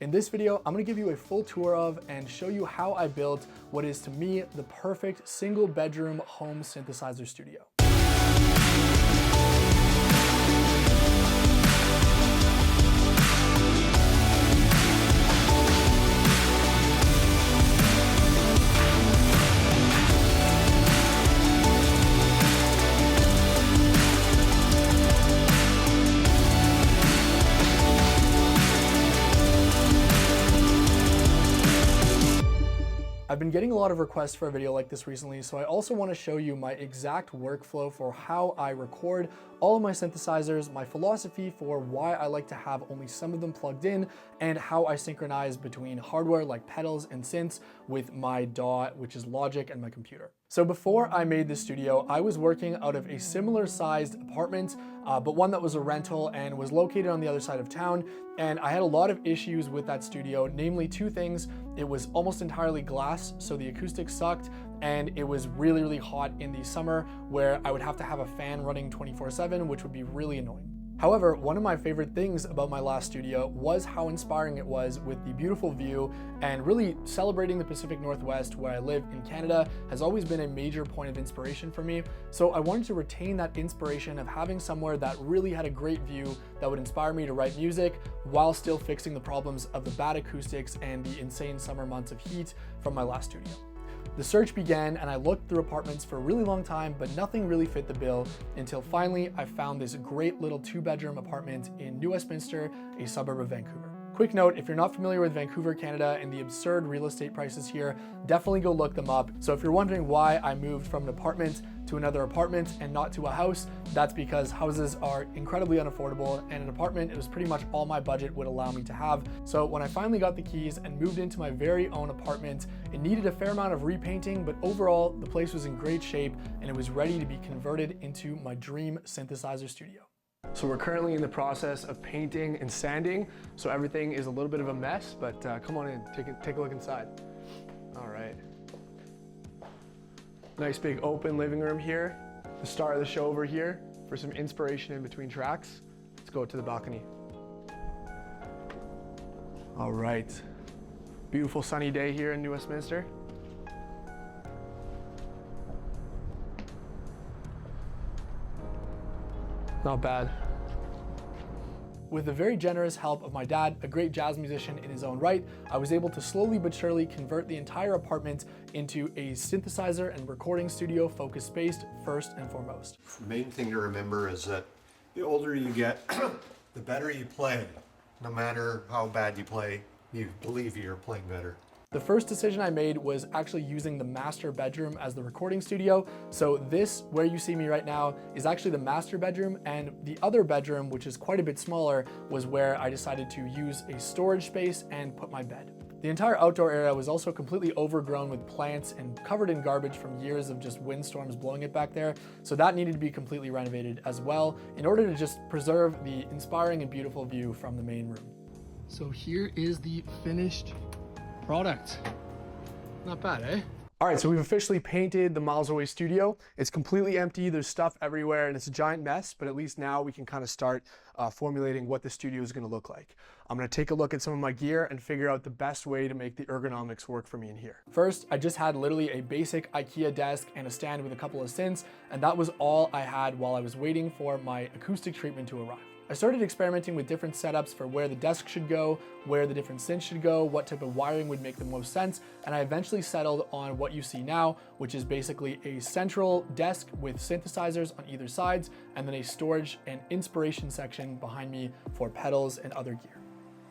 In this video, I'm gonna give you a full tour of and show you how I built what is to me the perfect single bedroom home synthesizer studio. I've been getting a lot of requests for a video like this recently, so I also want to show you my exact workflow for how I record all of my synthesizers, my philosophy for why I like to have only some of them plugged in, and how I synchronize between hardware like pedals and synths with my DAW, which is Logic, and my computer. So before I made this studio, I was working out of a similar sized apartment, but one that was a rental and was located on the other side of town. And I had a lot of issues with that studio, namely two things. It was almost entirely glass, so the acoustics sucked, and it was really, really hot in the summer where I would have to have a fan running 24/7, which would be really annoying. However, one of my favorite things about my last studio was how inspiring it was with the beautiful view, and really celebrating the Pacific Northwest where I live in Canada has always been a major point of inspiration for me. So I wanted to retain that inspiration of having somewhere that really had a great view that would inspire me to write music while still fixing the problems of the bad acoustics and the insane summer months of heat from my last studio. The search began and I looked through apartments for a really long time, but nothing really fit the bill until finally I found this great little 2-bedroom apartment in New Westminster, a suburb of Vancouver. Quick note, if you're not familiar with Vancouver, Canada, and the absurd real estate prices here, definitely go look them up. So if you're wondering why I moved from an apartment to another apartment and not to a house, that's because houses are incredibly unaffordable, and an apartment, it was pretty much all my budget would allow me to have. So when I finally got the keys and moved into my very own apartment, it needed a fair amount of repainting, but overall the place was in great shape and it was ready to be converted into my dream synthesizer studio. So we're currently in the process of painting and sanding, so everything is a little bit of a mess, but come on in, take a look inside. All right. Nice big open living room here. The star of the show over here for some inspiration in between tracks. Let's go to the balcony. All right. Beautiful sunny day here in New Westminster. Not bad. With the very generous help of my dad, a great jazz musician in his own right, I was able to slowly but surely convert the entire apartment into a synthesizer and recording studio focus-based first and foremost. The main thing to remember is that the older you get, the better you play. No matter how bad you play, you believe you're playing better. The first decision I made was actually using the master bedroom as the recording studio. So this, where you see me right now, is actually the master bedroom, and the other bedroom, which is quite a bit smaller, was where I decided to use a storage space and put my bed. The entire outdoor area was also completely overgrown with plants and covered in garbage from years of just windstorms blowing it back there. So that needed to be completely renovated as well in order to just preserve the inspiring and beautiful view from the main room. So here is the finished product. Not bad, eh? All right, so we've officially painted the Miles Away studio. It's completely empty, there's stuff everywhere, and it's a giant mess, but at least now we can kind of start formulating what the studio is gonna look like. I'm gonna take a look at some of my gear and figure out the best way to make the ergonomics work for me in here. First, I just had literally a basic IKEA desk and a stand with a couple of synths, and that was all I had while I was waiting for my acoustic treatment to arrive. I started experimenting with different setups for where the desk should go, where the different synths should go, what type of wiring would make the most sense, and I eventually settled on what you see now, which is basically a central desk with synthesizers on either sides, and then a storage and inspiration section behind me for pedals and other gear.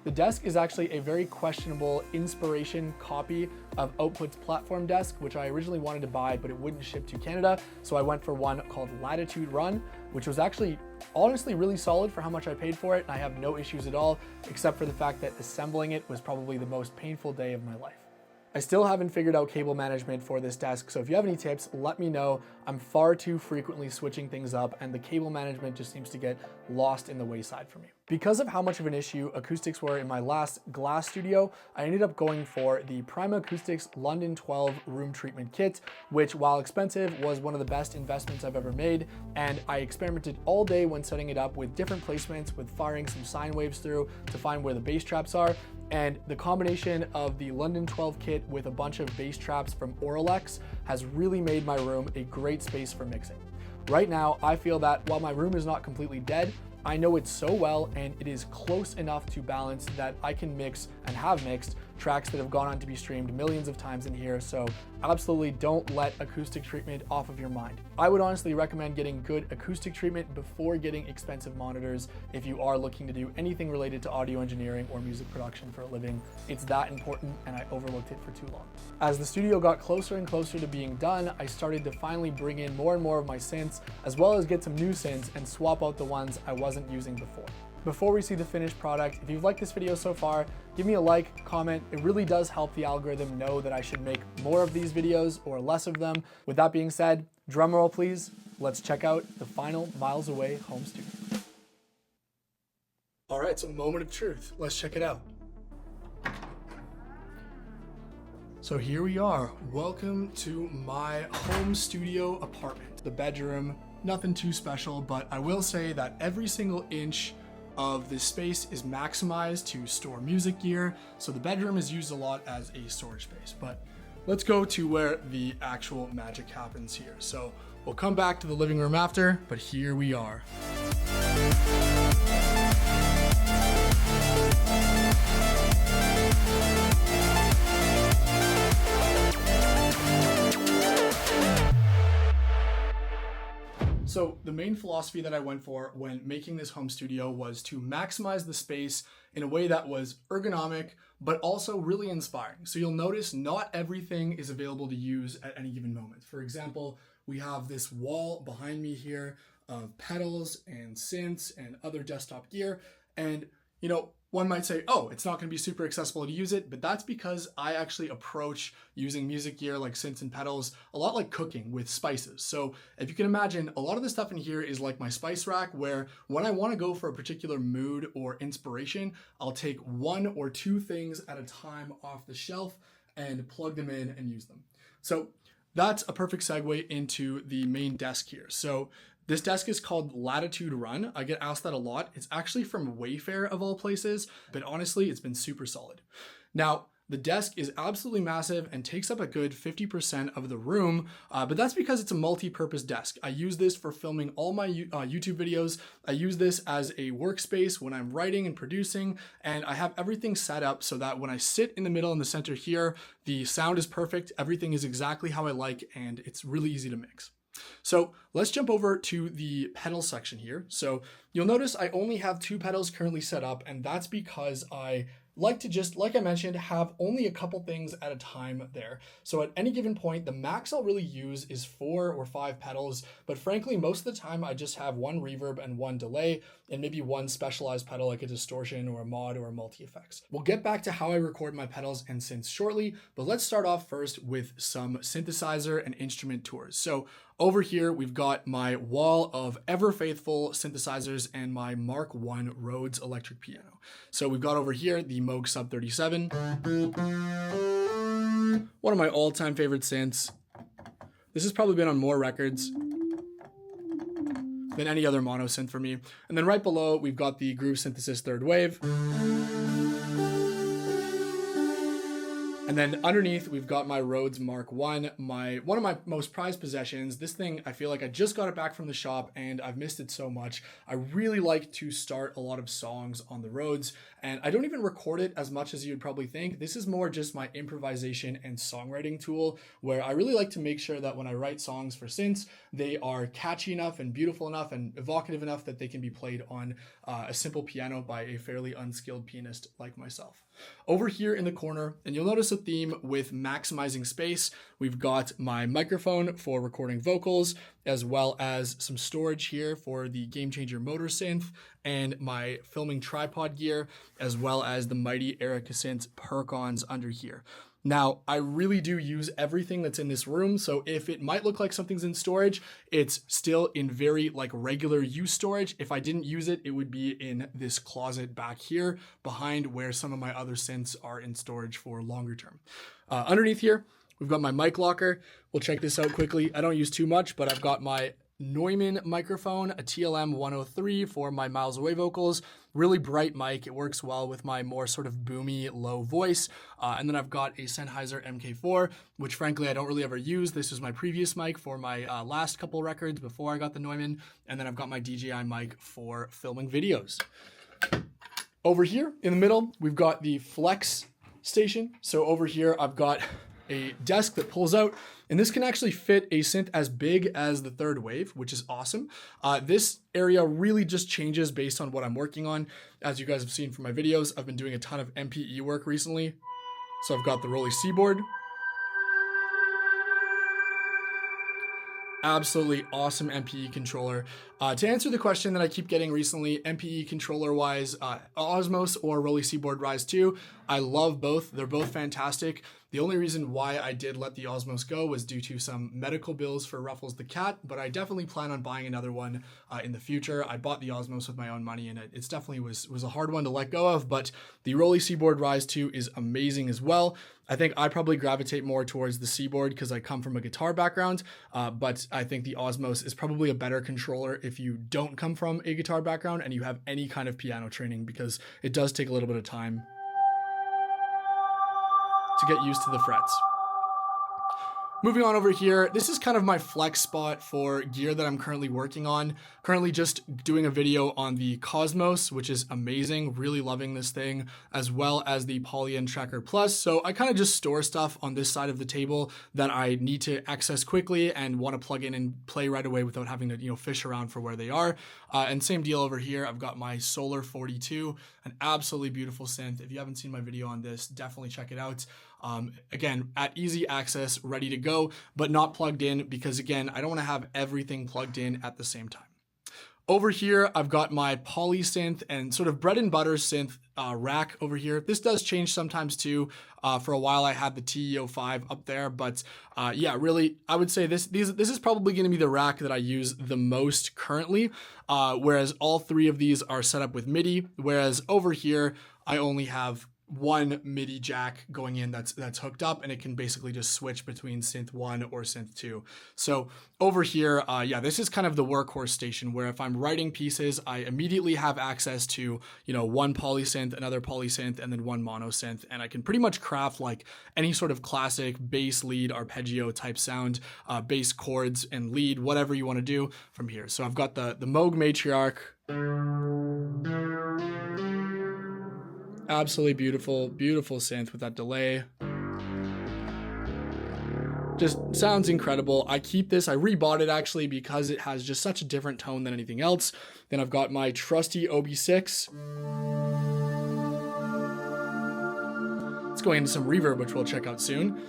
The desk is actually a very questionable inspiration copy of Output's platform desk, which I originally wanted to buy, but it wouldn't ship to Canada. So I went for one called Latitude Run, which was actually honestly really solid for how much I paid for it. And I have no issues at all, except for the fact that assembling it was probably the most painful day of my life. I still haven't figured out cable management for this desk, so if you have any tips, let me know. I'm far too frequently switching things up, and the cable management just seems to get lost in the wayside for me. Because of how much of an issue acoustics were in my last glass studio, I ended up going for the Prima Acoustics London 12 room treatment kit, which, while expensive, was one of the best investments I've ever made. And I experimented all day when setting it up with different placements, with firing some sine waves through to find where the bass traps are. And the combination of the London 12 kit with a bunch of bass traps from Auralex has really made my room a great space for mixing. Right now, I feel that while my room is not completely dead, I know it so well and it is close enough to balance that I can mix and have mixed tracks that have gone on to be streamed millions of times in here, so absolutely don't let acoustic treatment off of your mind. I would honestly recommend getting good acoustic treatment before getting expensive monitors if you are looking to do anything related to audio engineering or music production for a living. It's that important and I overlooked it for too long. As the studio got closer and closer to being done, I started to finally bring in more and more of my synths, as well as get some new synths and swap out the ones I wasn't using before. Before we see the finished product, if you've liked this video so far, give me a like, comment. It really does help the algorithm know that I should make more of these videos or less of them. With that being said, drum roll please. Let's check out the final Miles Away home studio. All right, so moment of truth. Let's check it out. So here we are. Welcome to my home studio apartment. The bedroom, nothing too special, but I will say that every single inch of this space is maximized to store music gear. So the bedroom is used a lot as a storage space, but let's go to where the actual magic happens here. So we'll come back to the living room after, but here we are. So the main philosophy that I went for when making this home studio was to maximize the space in a way that was ergonomic, but also really inspiring. So you'll notice not everything is available to use at any given moment. For example, we have this wall behind me here of pedals and synths and other desktop gear. And, you know, one might say, oh, it's not going to be super accessible to use it, but that's because I actually approach using music gear like synths and pedals a lot like cooking with spices. So if you can imagine, a lot of the stuff in here is like my spice rack, where when I want to go for a particular mood or inspiration, I'll take one or two things at a time off the shelf and plug them in and use them. So that's a perfect segue into the main desk here. So this desk is called Latitude Run. I get asked that a lot. It's actually from Wayfair of all places, but honestly, it's been super solid. Now, the desk is absolutely massive and takes up a good 50% of the room, but that's because it's a multi-purpose desk. I use this for filming all my YouTube videos. I use this as a workspace when I'm writing and producing, and I have everything set up so that when I sit in the middle in the center here, the sound is perfect, everything is exactly how I like, and it's really easy to mix. So let's jump over to the pedal section here. So you'll notice I only have 2 pedals currently set up, and that's because I like to just, like I mentioned, have only a couple things at a time there. So at any given point, the max I'll really use is 4 or 5 pedals, but frankly, most of the time I just have 1 reverb and 1 delay, and maybe 1 specialized pedal like a distortion or a mod or a multi-effects. We'll get back to how I record my pedals and synths shortly, but let's start off first with some synthesizer and instrument tours. So over here, we've got my wall of ever faithful synthesizers and my Mark I Rhodes electric piano. So we've got over here the Moog Sub 37, one of my all-time favorite synths. This has probably been on more records than any other mono synth for me. And then right below, we've got the Groove Synthesis Third Wave. And then underneath, we've got my Rhodes Mark I, one of my most prized possessions. This thing, I feel like I just got it back from the shop and I've missed it so much. I really like to start a lot of songs on the Rhodes, and I don't even record it as much as you'd probably think. This is more just my improvisation and songwriting tool, where I really like to make sure that when I write songs for synths, they are catchy enough and beautiful enough and evocative enough that they can be played on a simple piano by a fairly unskilled pianist like myself. Over here in the corner, and you'll notice a theme with maximizing space, we've got my microphone for recording vocals, as well as some storage here for the Game Changer motor synth and my filming tripod gear, as well as the mighty Erica Synths Percons under here. Now, I really do use everything that's in this room, so if it might look like something's in storage, it's still in very regular use storage. If I didn't use it, it would be in this closet back here behind where some of my other synths are in storage for longer term. Underneath here, we've got my mic locker. We'll check this out quickly. I don't use too much, but I've got my Neumann microphone, a TLM 103 for my miles away vocals. Really bright mic. It works well with my more sort of boomy low voice. And then I've got a Sennheiser MK4, which frankly I don't really ever use. This was my previous mic for my last couple records before I got the Neumann. And then I've got my DJI mic for filming videos. Over here in the middle, we've got the Flex station. So over here, I've got a desk that pulls out, and this can actually fit a synth as big as the Third Wave, which is awesome. This area really just changes based on what I'm working on. As you guys have seen from my videos, I've been doing a ton of MPE work recently. So I've got the Rolly Seaboard. Absolutely awesome MPE controller. To answer the question that I keep getting recently, MPE controller wise, Osmos or Rolly Seaboard Rise 2, I love both. They're both fantastic. The only reason why I did let the Osmos go was due to some medical bills for Ruffles the cat, but I definitely plan on buying another one in the future. I bought the Osmos with my own money, and it definitely was a hard one to let go of, but the Rolly Seaboard Rise 2 is amazing as well. I think I probably gravitate more towards the Seaboard because I come from a guitar background, but I think the Osmos is probably a better controller if you don't come from a guitar background and you have any kind of piano training, because it does take a little bit of time to get used to the frets. Moving on over here, this is kind of my flex spot for gear that I'm currently working on. Currently just doing a video on the Cosmos, which is amazing, really loving this thing, as well as the Polyend Tracker Plus. So I kind of just store stuff on this side of the table that I need to access quickly and want to plug in and play right away without having to, fish around for where they are. And same deal over here, I've got my Solar 42, an absolutely beautiful synth. If you haven't seen my video on this, definitely check it out. Again, at easy access, ready to go, but not plugged in because again, I don't want to have everything plugged in at the same time. Over here, I've got my poly synth and sort of bread and butter synth rack over here. This does change sometimes too. For a while, I had the TE05 up there, but yeah, really, I would say this is probably going to be the rack that I use the most currently. Whereas all three of these are set up with MIDI, whereas over here, I only have one MIDI jack going in that's hooked up, and it can basically just switch between synth 1 or synth 2. So over here, yeah, this is kind of the workhorse station where if I'm writing pieces, I immediately have access to, one polysynth, another polysynth, and then one mono synth, and I can pretty much craft like any sort of classic bass lead arpeggio type sound, bass chords and lead, whatever you want to do from here. So I've got the Moog Matriarch. Absolutely beautiful, beautiful synth with that delay. Just sounds incredible. I keep this, I rebought it actually because it has just such a different tone than anything else. Then I've got my trusty OB6. Let's go into some reverb, which we'll check out soon.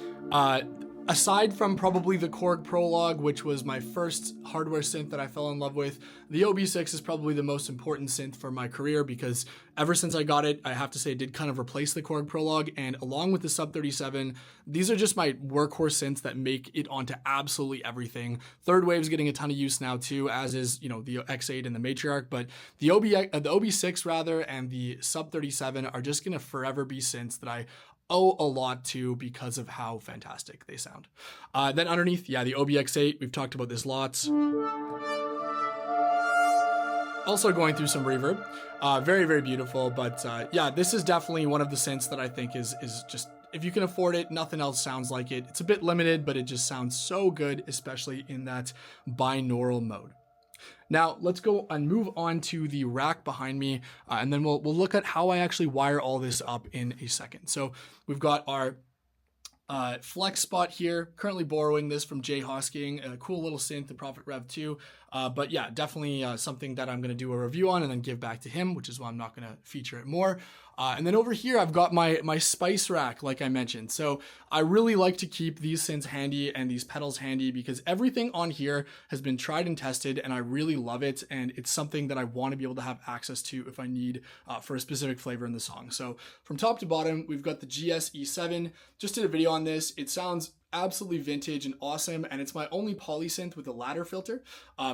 Aside from probably the Korg Prologue, which was my first hardware synth that I fell in love with, the OB6 is probably the most important synth for my career because ever since I got it, I have to say it did kind of replace the Korg Prologue, and along with the Sub 37, these are just my workhorse synths that make it onto absolutely everything. Third Wave's getting a ton of use now too, as is, the X8 and the Matriarch, but the OB6 rather and the Sub 37 are just gonna forever be synths that I owe a lot to because of how fantastic they sound. Then underneath, yeah, the OBX8, we've talked about this lots. Also going through some reverb, very, very beautiful, but yeah, this is definitely one of the synths that I think is just, if you can afford it, nothing else sounds like it. It's a bit limited, but it just sounds so good, especially in that binaural mode. Now let's go and move on to the rack behind me, and then we'll look at how I actually wire all this up in a second. So we've got our flex spot here, currently borrowing this from Jay Hosking, a cool little synth, the Prophet Rev 2. But yeah, definitely something that I'm going to do a review on and then give back to him, which is why I'm not going to feature it more. And then over here, I've got my spice rack, like I mentioned. So I really like to keep these synths handy and these pedals handy because everything on here has been tried and tested, and I really love it. And it's something that I want to be able to have access to if I need for a specific flavor in the song. So from top to bottom, we've got the GS E7. Just did a video on this. It sounds absolutely vintage and awesome, and it's my only polysynth with a ladder filter,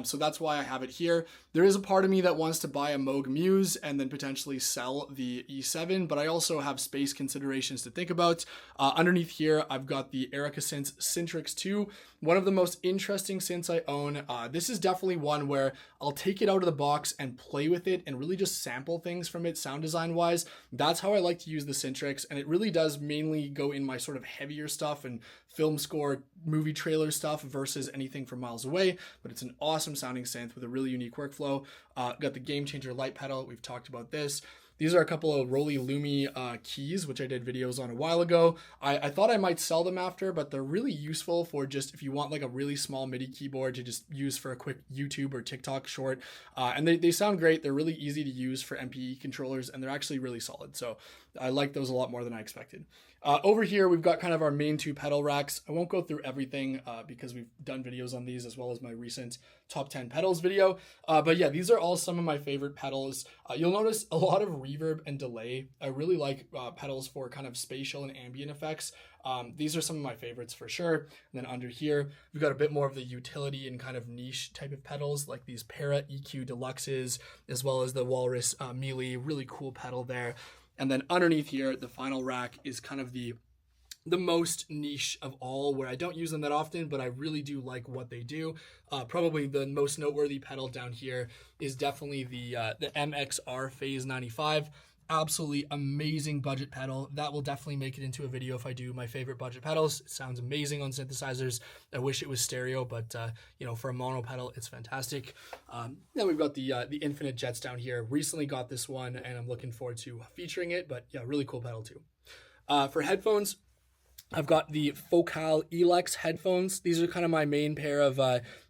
so that's why I have it here. There is a part of me that wants to buy a Moog Muse and then potentially sell the E7, but I also have space considerations to think about. Underneath here, I've got the Erica Synths Syntrix 2, one of the most interesting synths I own. This is definitely one where I'll take it out of the box and play with it and really just sample things from it sound design wise. That's how I like to use the Syntrix, and it really does mainly go in my sort of heavier stuff and film score, movie trailer stuff versus anything from miles away, but it's an awesome sounding synth with a really unique workflow. Got the Game Changer light pedal. We've talked about this. These are a couple of Roly Lumi keys, which I did videos on a while ago. I thought I might sell them after, but they're really useful for just if you want like a really small MIDI keyboard to just use for a quick YouTube or TikTok short. And they sound great. They're really easy to use for MPE controllers, and they're actually really solid. So I like those a lot more than I expected. Over here, we've got kind of our main two pedal racks. I won't go through everything because we've done videos on these as well as my recent top 10 pedals video. But yeah, these are all some of my favorite pedals. You'll notice a lot of reverb and delay. I really like pedals for kind of spatial and ambient effects. These are some of my favorites for sure. And then under here, we've got a bit more of the utility and kind of niche type of pedals like these Para EQ Deluxes, as well as the Walrus Melee, really cool pedal there. And then underneath here, the final rack is kind of the most niche of all, where I don't use them that often, but I really do like what they do. Probably the most noteworthy pedal down here is definitely the MXR Phase 95. Absolutely amazing budget pedal. That will definitely make it into a video if I do my favorite budget pedals. It sounds amazing on synthesizers. I wish it was stereo, but you know, for a mono pedal, it's fantastic. Then we've got the Infinite Jets down here. Recently got this one, and I'm looking forward to featuring it. But yeah, really cool pedal too. For headphones, I've got the Focal Elex headphones. These are kind of my main pair of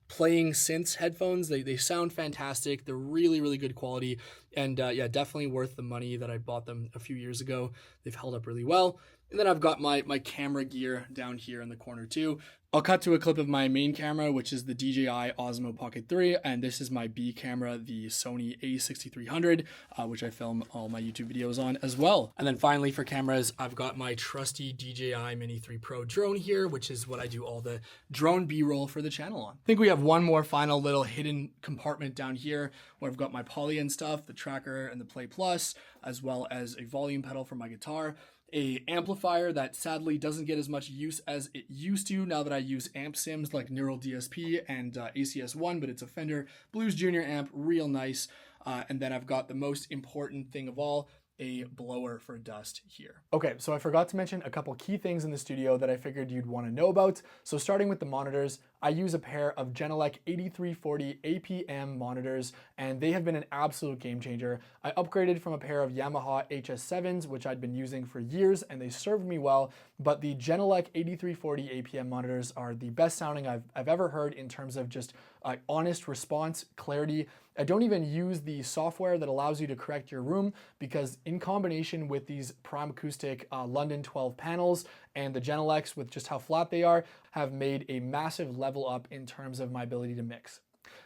playing synths headphones. They sound fantastic. They're really, really good quality. And yeah, definitely worth the money that I bought them a few years ago. They've held up really well. And then I've got my camera gear down here in the corner too. I'll cut to a clip of my main camera, which is the DJI Osmo Pocket 3, and this is my B camera, the Sony a6300, which I film all my YouTube videos on as well. And then finally for cameras, I've got my trusty DJI Mini 3 Pro drone here, which is what I do all the drone B-roll for the channel on. I think we have one more final little hidden compartment down here where I've got my poly and stuff, the tracker and the Play Plus, as well as a volume pedal for my guitar. A amplifier that sadly doesn't get as much use as it used to now that I use amp sims like Neural DSP and ACS1, but it's a Fender Blues Junior amp, real nice. And then I've got the most important thing of all, a blower for dust here. Okay, so I forgot to mention a couple key things in the studio that I figured you'd want to know about. So starting with the monitors, I use a pair of Genelec 8340 APM monitors, and they have been an absolute game changer. I upgraded from a pair of Yamaha HS7s, which I'd been using for years, and they served me well, but the Genelec 8340 APM monitors are the best sounding I've ever heard in terms of just honest response, clarity. I don't even use the software that allows you to correct your room, because in combination with these Prime Acoustic London 12 panels and the Genelecs with just how flat they are, have made a massive level up in terms of my ability to mix.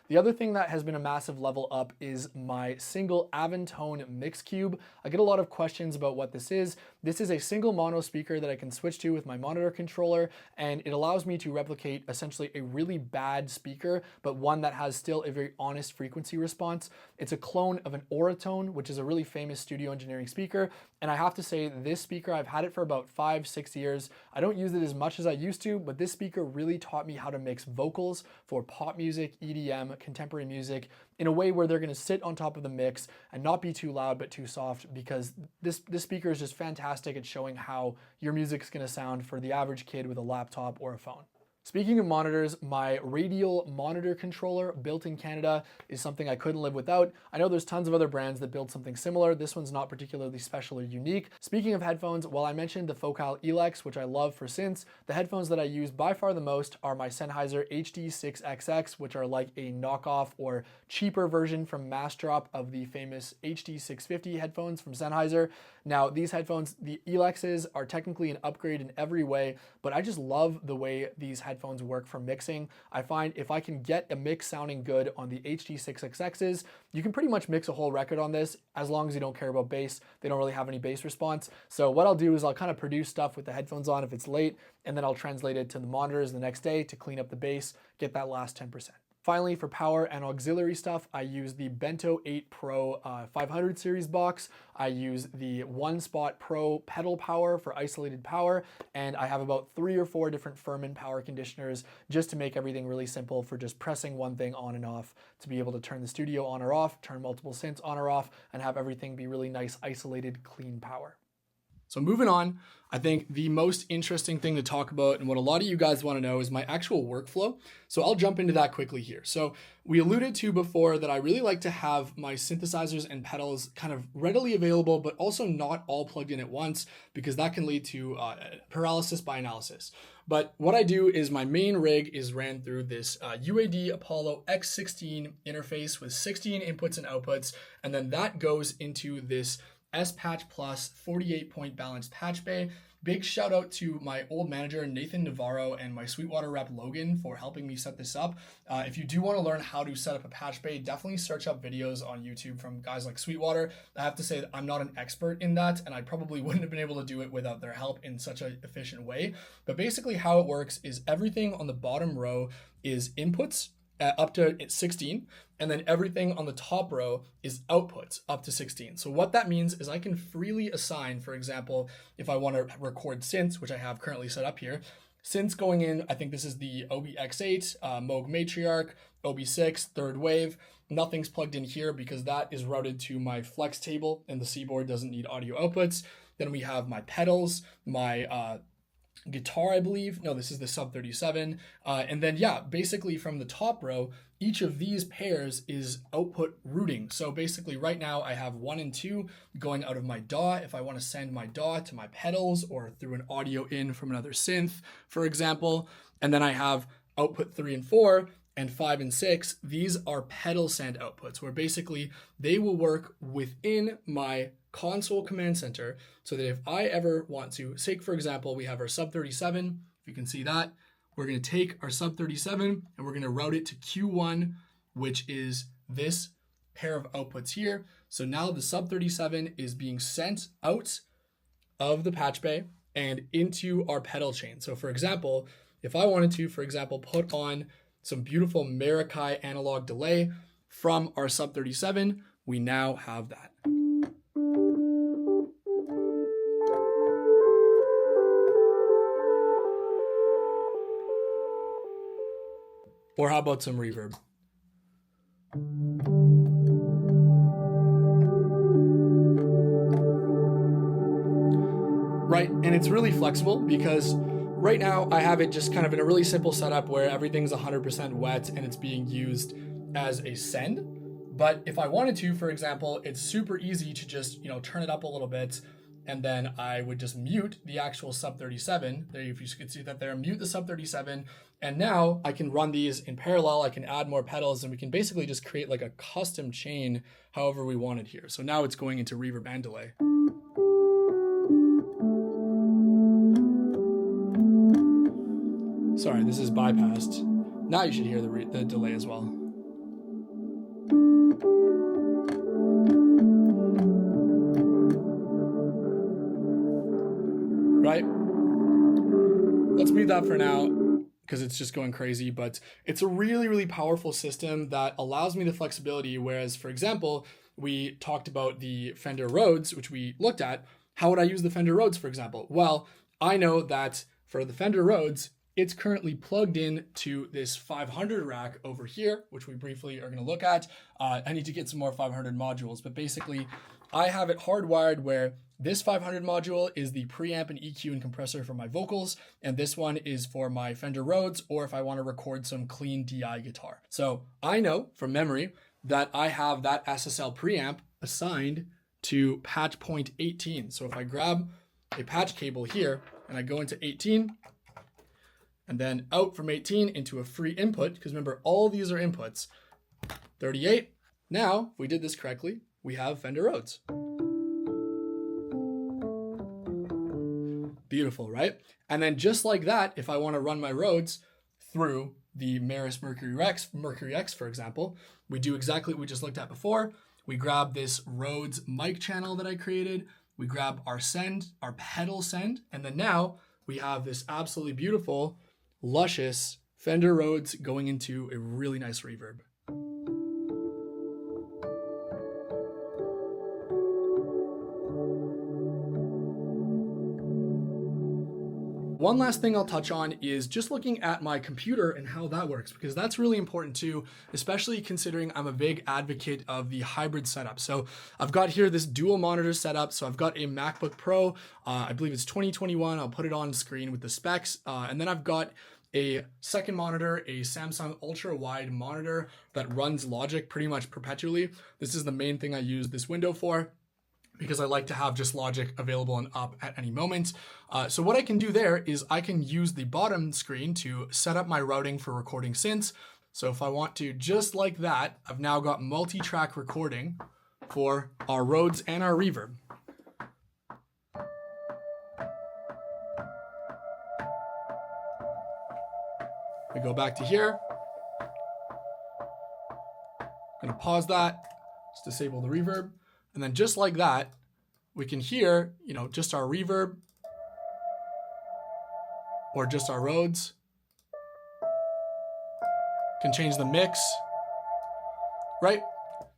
The other thing that has been a massive level up is my single Aventone mix cube. I get a lot of questions about what this is. This is a single mono speaker that I can switch to with my monitor controller, and it allows me to replicate essentially a really bad speaker, but one that has still a very honest frequency response. It's a clone of an Auratone, which is a really famous studio engineering speaker, and I have to say this speaker, I've had it for about 5-6 years. I don't use it as much as I used to, but this speaker really taught me how to mix vocals for pop music, EDM, contemporary music in a way where they're going to sit on top of the mix and not be too loud but too soft, because this speaker is just fantastic at showing how your music's going to sound for the average kid with a laptop or a phone. Speaking of monitors, my radial monitor controller built in Canada is something I couldn't live without. I know there's tons of other brands that build something similar. This one's not particularly special or unique. Speaking of headphones, while I mentioned the Focal Elex, which I love for synths, the headphones that I use by far the most are my Sennheiser HD6XX, which are like a knockoff or cheaper version from Massdrop of the famous HD650 headphones from Sennheiser. Now, these headphones, the Elexes, are technically an upgrade in every way, but I just love the way these headphones headphones work for mixing. I find if I can get a mix sounding good on the HD6XXs, you can pretty much mix a whole record on this as long as you don't care about bass. They don't really have any bass response. So what I'll do is I'll kind of produce stuff with the headphones on if it's late, and then I'll translate it to the monitors the next day to clean up the bass, get that last 10%. Finally, for power and auxiliary stuff, I use the Bento 8 Pro 500 series box. I use the One Spot Pro pedal power for isolated power, and I have about 3 or 4 different Furman power conditioners just to make everything really simple for just pressing one thing on and off to be able to turn the studio on or off, turn multiple synths on or off, and have everything be really nice, isolated, clean power. So moving on, I think the most interesting thing to talk about and what a lot of you guys want to know is my actual workflow. So I'll jump into that quickly here. So we alluded to before that I really like to have my synthesizers and pedals kind of readily available, but also not all plugged in at once because that can lead to paralysis by analysis. But what I do is my main rig is ran through this UAD Apollo X16 interface with 16 inputs and outputs, and then that goes into this S-Patch Plus 48-point balanced patch bay. Big shout out to my old manager, Nathan Navarro, and my Sweetwater rep, Logan, for helping me set this up. If you do want to learn how to set up a patch bay, definitely search up videos on YouTube from guys like Sweetwater. I have to say that I'm not an expert in that, and I probably wouldn't have been able to do it without their help in such an efficient way. But basically how it works is everything on the bottom row is inputs up to 16, and then everything on the top row is outputs up to 16. So what that means is I can freely assign, for example, if I want to record synths, which I have currently set up here, synths going in, I think this is the OBX8, Moog Matriarch, OB6, third wave. Nothing's plugged in here because that is routed to my flex table and the C-board doesn't need audio outputs. Then we have my pedals, my guitar, I believe. No, this is the sub 37. And then, yeah, basically from the top row, each of these pairs is output routing. So basically right now I have 1 and 2 going out of my DAW. If I want to send my DAW to my pedals or through an audio in from another synth, for example. And then I have output 3 and 4 and 5 and 6. These are pedal send outputs where basically they will work within my console command center so that if I ever want to, say for example, we have our sub 37, if you can see that, we're going to take our sub 37 and we're going to route it to Q1, which is this pair of outputs here. So now the sub 37 is being sent out of the patch bay and into our pedal chain. So for example, if I wanted to, for example, put on some beautiful Marikai analog delay from our sub 37, we now have that. Or how about some reverb? Right, and it's really flexible because right now I have it just kind of in a really simple setup where everything's 100% wet and it's being used as a send. But if I wanted to, for example, it's super easy to just, turn it up a little bit, and then I would just mute the actual sub 37. There, if you can see that there, mute the sub 37. And now I can run these in parallel. I can add more pedals and we can basically just create like a custom chain however we want it here. So now it's going into reverb and delay. Sorry, this is bypassed. Now you should hear the delay as well. Right? Let's mute that for now because it's just going crazy, but it's a really, really powerful system that allows me the flexibility. Whereas, for example, we talked about the Fender Rhodes, which we looked at. How would I use the Fender Rhodes, for example? Well, I know that for the Fender Rhodes, it's currently plugged in to this 500 rack over here, which we briefly are going to look at. I need to get some more 500 modules, but basically I have it hardwired where this 500 module is the preamp and EQ and compressor for my vocals, and this one is for my Fender Rhodes, or if I want to record some clean DI guitar. So I know from memory that I have that SSL preamp assigned to patch point 18. So if I grab a patch cable here and I go into 18, and then out from 18 into a free input, because remember, all these are inputs, 38. Now, if we did this correctly, we have Fender Rhodes. Beautiful, right? And then just like that, if I want to run my Rhodes, through the Meris Mercury X, for example, we do exactly what we just looked at before. We grab this Rhodes mic channel that I created. We grab our send, our pedal send, and then now we have this absolutely beautiful, luscious Fender Rhodes going into a really nice reverb. One last thing I'll touch on is just looking at my computer and how that works, because that's really important too, especially considering I'm a big advocate of the hybrid setup. So I've got here this dual monitor setup. So I've got a MacBook Pro, I believe it's 2021. I'll put it on screen with the specs. And then I've got a second monitor, a Samsung ultra wide monitor that runs Logic pretty much perpetually. This is the main thing I use this window for, because I like to have just Logic available and up at any moment. So what I can do there is I can use the bottom screen to set up my routing for recording synths. So if I want to, just like that, I've now got multi-track recording for our Rhodes and our reverb. We go back to here. I'm gonna pause that, just disable the reverb. And then just like that, we can hear, just our reverb or just our Rhodes. Can change the mix, right?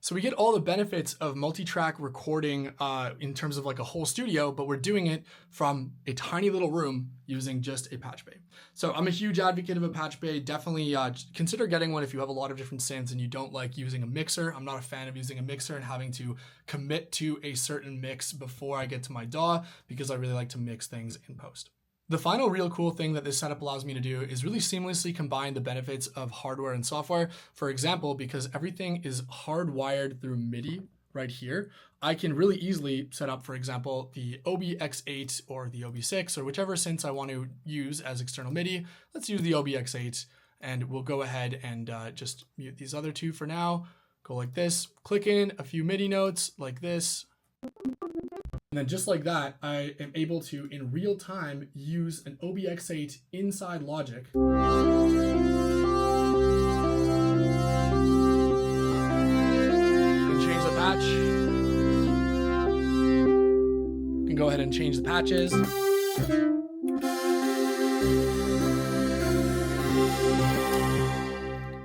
So we get all the benefits of multi-track recording in terms of like a whole studio, but we're doing it from a tiny little room using just a patchbay. So I'm a huge advocate of a patchbay. Definitely consider getting one if you have a lot of different synths and you don't like using a mixer. I'm not a fan of using a mixer and having to commit to a certain mix before I get to my DAW, because I really like to mix things in post. The final real cool thing that this setup allows me to do is really seamlessly combine the benefits of hardware and software. For example, because everything is hardwired through MIDI right here, I can really easily set up, for example, the OBX8 or the OB6 or whichever synths I want to use as external MIDI. Let's use the OBX8, and we'll go ahead and just mute these other two for now. Go like this, click in a few MIDI notes like this. And then just like that, I am able to, in real time, use an OBX8 inside Logic. And change the patch. You can go ahead and change the patches.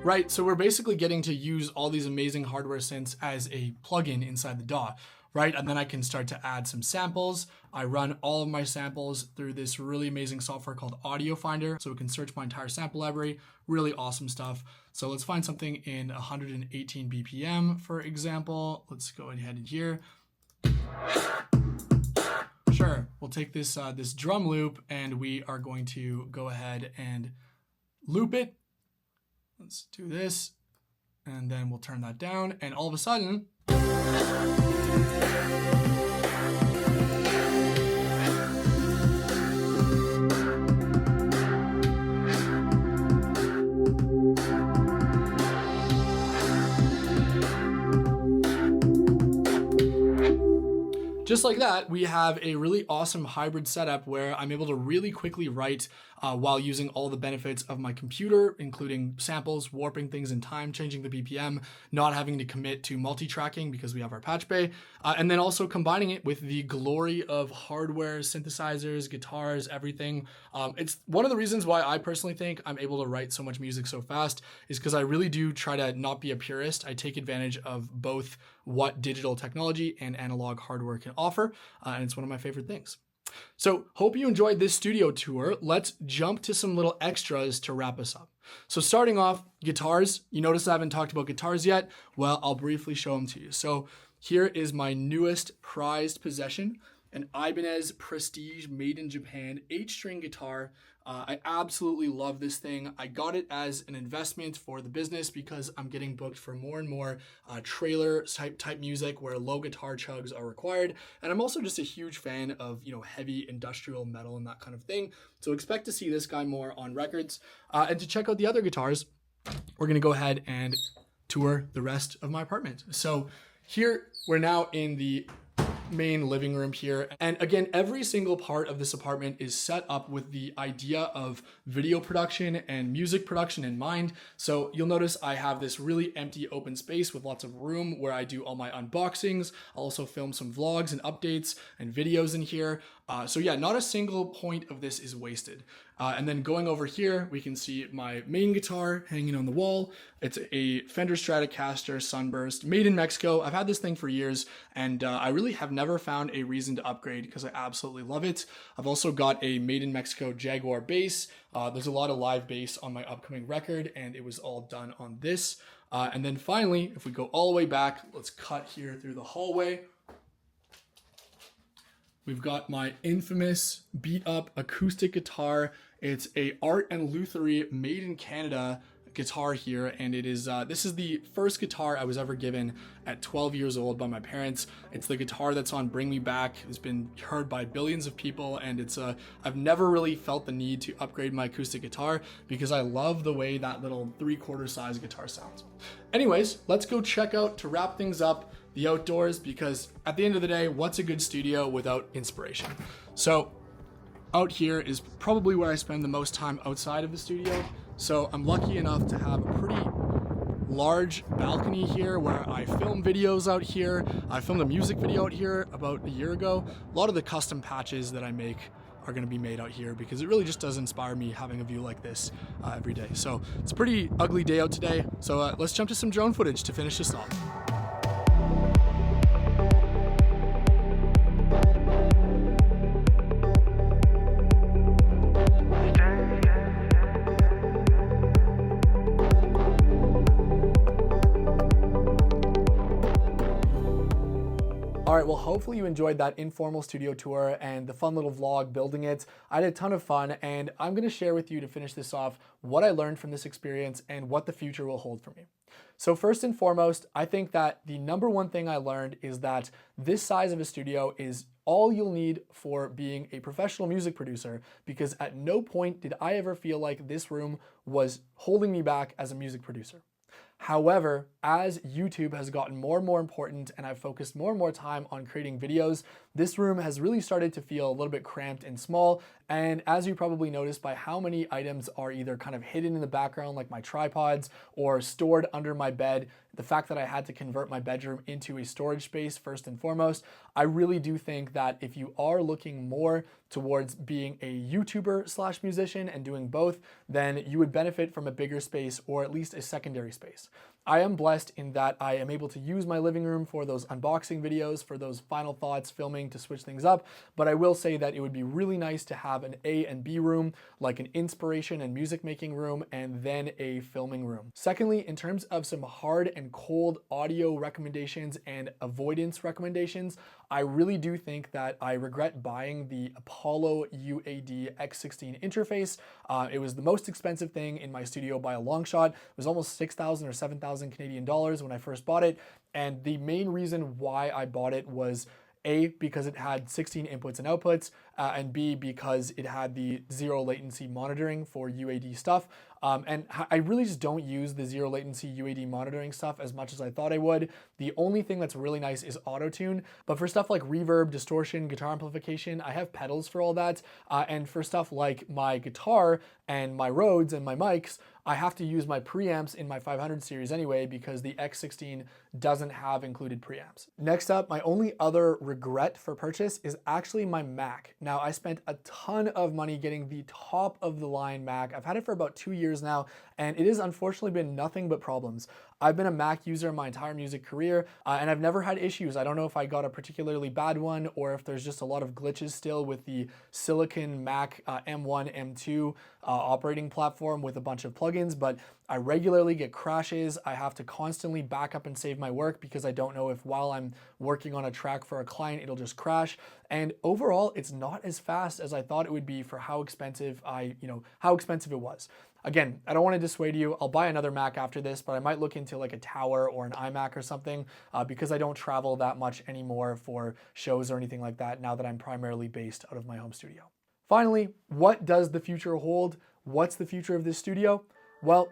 Right, so we're basically getting to use all these amazing hardware synths as a plugin inside the DAW. Right, and then I can start to add some samples. I run all of my samples through this really amazing software called Audio Finder, so we can search my entire sample library. Really awesome stuff. So let's find something in 118 BPM, for example. Let's go ahead and here. Sure, we'll take this this drum loop and we are going to go ahead and loop it. Let's do this, and then we'll turn that down, and all of a sudden, just like that, we have a really awesome hybrid setup where I'm able to really quickly write while using all the benefits of my computer, including samples, warping things in time, changing the BPM, not having to commit to multi-tracking because we have our patchbay, and then also combining it with the glory of hardware, synthesizers, guitars, everything. It's one of the reasons why I personally think I'm able to write so much music so fast is because I really do try to not be a purist. I take advantage of both what digital technology and analog hardware can offer, and it's one of my favorite things. So hope you enjoyed this studio tour. Let's jump to some little extras to wrap us up. So starting off, guitars. You notice I haven't talked about guitars yet. Well, I'll briefly show them to you. So here is my newest prized possession, an Ibanez Prestige made in Japan 8-string guitar. I absolutely love this thing. I got it as an investment for the business because I'm getting booked for more and more trailer type music where low guitar chugs are required. And I'm also just a huge fan of, heavy industrial metal and that kind of thing. So expect to see this guy more on records. And to check out the other guitars, we're gonna go ahead and tour the rest of my apartment. So here we're now in the main living room here. And again, every single part of this apartment is set up with the idea of video production and music production in mind. So you'll notice I have this really empty open space with lots of room where I do all my unboxings. I'll also film some vlogs and updates and videos in here. So yeah, not a single point of this is wasted. And then going over here, we can see my main guitar hanging on the wall. It's a Fender Stratocaster Sunburst, made in Mexico. I've had this thing for years, and I really have never found a reason to upgrade because I absolutely love it. I've also got a made in Mexico Jaguar bass. There's a lot of live bass on my upcoming record, and it was all done on this. And then finally, if we go all the way back, let's cut here through the hallway. We've got my infamous beat up acoustic guitar. It's a Art and Lutherie made in Canada guitar here, and it is this is the first guitar I was ever given at 12 years old by my parents. It's the guitar that's on Bring Me Back. It's been heard by billions of people, and it's I've never really felt the need to upgrade my acoustic guitar because I love the way that little 3/4 size guitar sounds. Anyways, let's go check out, to wrap things up, the outdoors, because at the end of the day, what's a good studio without inspiration? So out here is probably where I spend the most time outside of the studio. So I'm lucky enough to have a pretty large balcony here where I film videos out here. I filmed a music video out here about a year ago. A lot of the custom patches that I make are going to be made out here because it really just does inspire me having a view like this every day. So it's a pretty ugly day out today. So let's jump to some drone footage to finish this off. All right, well, hopefully you enjoyed that informal studio tour and the fun little vlog building it. I had a ton of fun, and I'm gonna share with you, to finish this off, what I learned from this experience and what the future will hold for me. So first and foremost, I think that the number one thing I learned is that this size of a studio is all you'll need for being a professional music producer, because at no point did I ever feel like this room was holding me back as a music producer. However, as YouTube has gotten more and more important and I've focused more and more time on creating videos, this room has really started to feel a little bit cramped and small. And as you probably noticed by how many items are either kind of hidden in the background, like my tripods, or stored under my bed, the fact that I had to convert my bedroom into a storage space first and foremost, I really do think that if you are looking more towards being a YouTuber / musician and doing both, then you would benefit from a bigger space, or at least a secondary space. I am blessed in that I am able to use my living room for those unboxing videos, for those final thoughts filming to switch things up, but I will say that it would be really nice to have an A and B room, like an inspiration and music making room, and then a filming room. Secondly, in terms of some hard and cold audio recommendations and avoidance recommendations, I really do think that I regret buying the Apollo UAD X16 interface. It was the most expensive thing in my studio by a long shot. It was almost 6,000 or 7,000 Canadian dollars when I first bought it. And the main reason why I bought it was A, because it had 16 inputs and outputs, and B, because it had the zero latency monitoring for UAD stuff. And I really just don't use the zero latency UAD monitoring stuff as much as I thought I would. The only thing that's really nice is auto-tune, but for stuff like reverb, distortion, guitar amplification, I have pedals for all that. And for stuff like my guitar and my Rhodes and my mics, I have to use my preamps in my 500 series anyway, because the X16 doesn't have included preamps. Next up, my only other regret for purchase is actually my Mac. Now, I spent a ton of money getting the top of the line Mac. I've had it for about 2 years now, and it has unfortunately been nothing but problems. I've been a Mac user my entire music career, and I've never had issues. I don't know if I got a particularly bad one or if there's just a lot of glitches still with the Silicon Mac M1, M2 operating platform with a bunch of plugins, but I regularly get crashes. I have to constantly back up and save my work because I don't know if while I'm working on a track for a client, it'll just crash. And overall, it's not as fast as I thought it would be for how expensive how expensive it was. Again, I don't want to dissuade you. I'll buy another Mac after this, but I might look into like a Tower or an iMac or something because I don't travel that much anymore for shows or anything like that now that I'm primarily based out of my home studio. Finally, what does the future hold? What's the future of this studio? Well,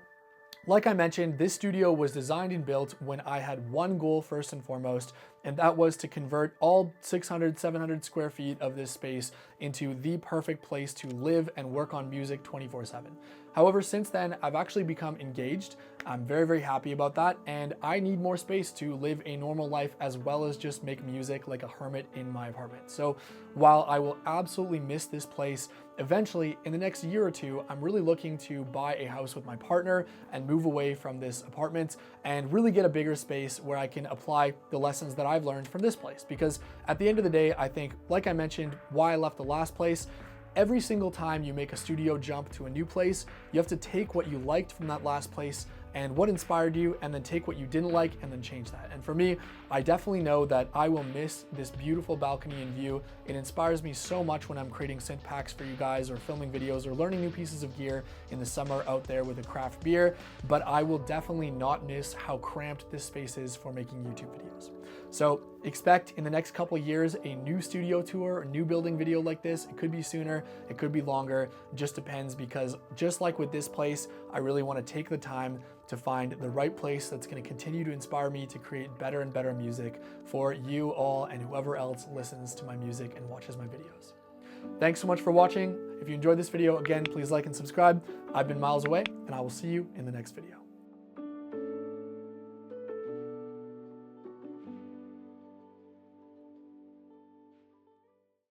Like I mentioned, this studio was designed and built when I had one goal first and foremost, and that was to convert all 600, 700 square feet of this space into the perfect place to live and work on music 24/7. However, since then, I've actually become engaged. I'm very, very happy about that, and I need more space to live a normal life as well as just make music like a hermit in my apartment. So while I will absolutely miss this place, eventually in the next year or two, I'm really looking to buy a house with my partner and move away from this apartment and really get a bigger space where I can apply the lessons that I've learned from this place. Because at the end of the day, I think, like I mentioned, why I left the last place, every single time you make a studio jump to a new place, you have to take what you liked from that last place and what inspired you, and then take what you didn't like and then change that. And for me, I definitely know that I will miss this beautiful balcony and view. It inspires me so much when I'm creating synth packs for you guys or filming videos or learning new pieces of gear in the summer out there with a craft beer, but I will definitely not miss how cramped this space is for making YouTube videos. So expect in the next couple of years a new studio tour, a new building video like this. It could be sooner, it could be longer, it just depends, because just like with this place, I really want to take the time to find the right place that's going to continue to inspire me to create better and better music for you all and whoever else listens to my music and watches my videos. Thanks so much for watching. If you enjoyed this video, again, please like and subscribe. I've been Miles Away, and I will see you in the next video.